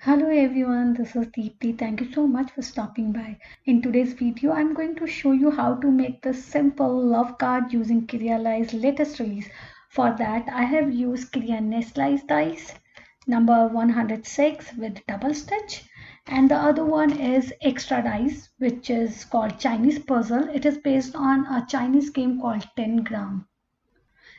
Hello everyone, this is Deepti. Thank you so much for stopping by. In today's video, I'm going to show you how to make this simple love card using Kiryalai's latest release. For that, I have used Kirya Nestlai's dice, number 106 with double stitch, and the other one is extra dice, which is called Chinese Puzzle. It is based on a Chinese game called 10 gram.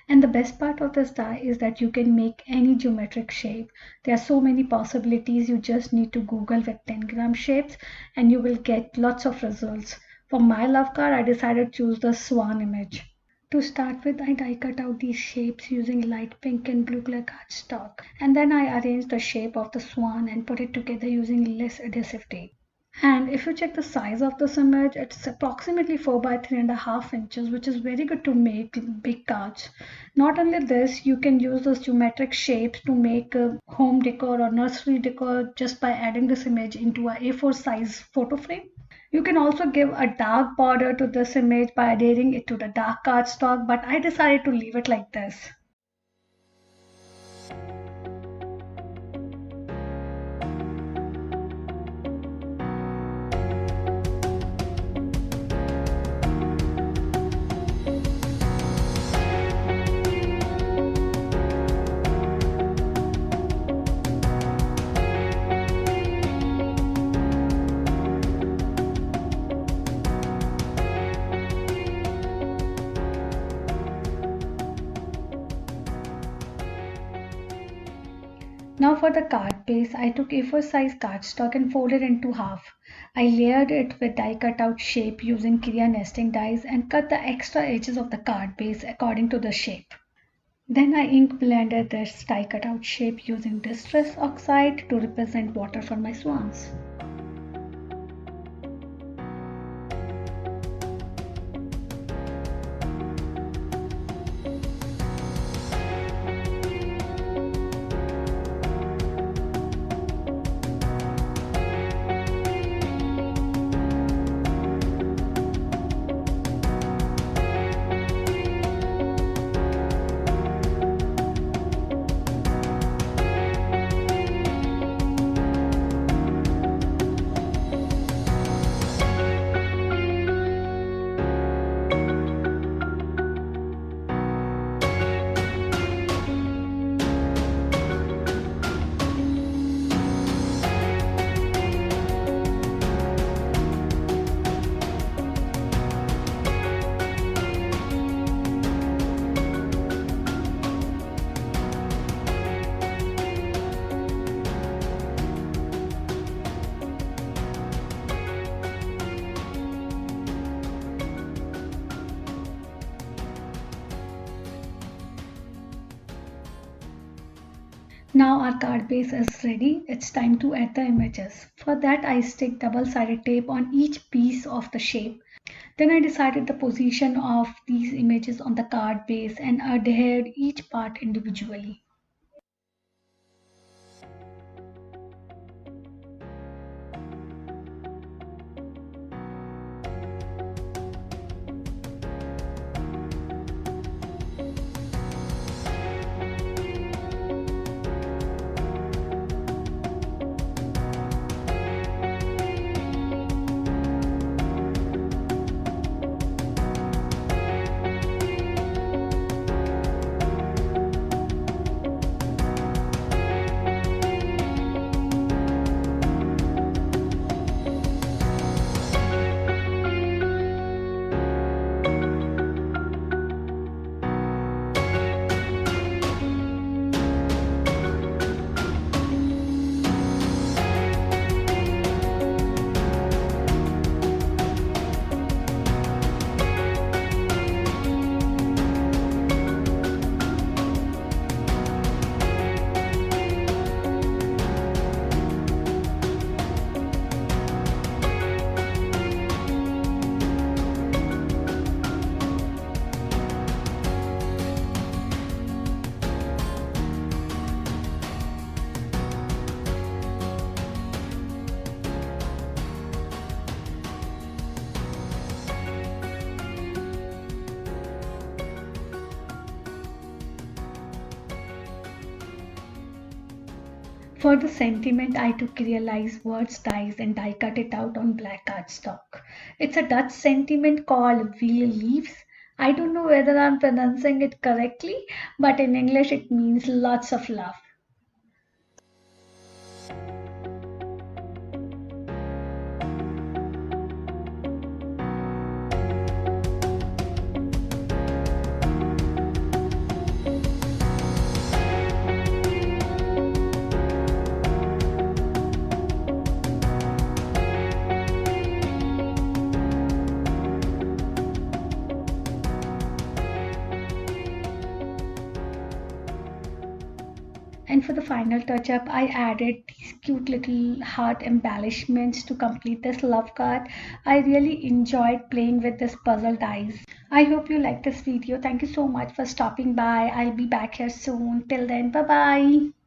And the best part of this die is that you can make any geometric shape. There are so many possibilities. You just need to Google with 10-gram shapes and you will get lots of results. For my love card, I decided to choose the swan image. To start with, I die cut out these shapes using light pink and blue color cardstock. And then I arranged the shape of the swan and put it together using less adhesive tape. And if you check the size of this image, it's approximately 4 by 3.5 inches, which is very good to make big cards. Not only this, you can use those geometric shapes to make a home decor or nursery decor just by adding this image into a A4 size photo frame. You can also give a dark border to this image by adhering it to the dark cardstock, but I decided to leave it like this. Now for the card base, I took A4 size cardstock and folded into half. I layered it with die cut out shape using Kirya nesting dies and cut the extra edges of the card base according to the shape. Then I ink blended this die cut out shape using distress oxide to represent water for my swans. Now our card base is ready. It's time to add the images. For that I stick double-sided tape on each piece of the shape. Then I decided the position of these images on the card base and adhered each part individually. For the sentiment, I took Realize words dies and I cut it out on black cardstock. It's a Dutch sentiment called Wheel Leaves. I don't know whether I'm pronouncing it correctly, but in English it means lots of love. And for the final touch up, I added these cute little heart embellishments to complete this love card. I really enjoyed playing with this puzzle dice. I hope you liked this video. Thank you so much for stopping by. I'll be back here soon. Till then, bye bye.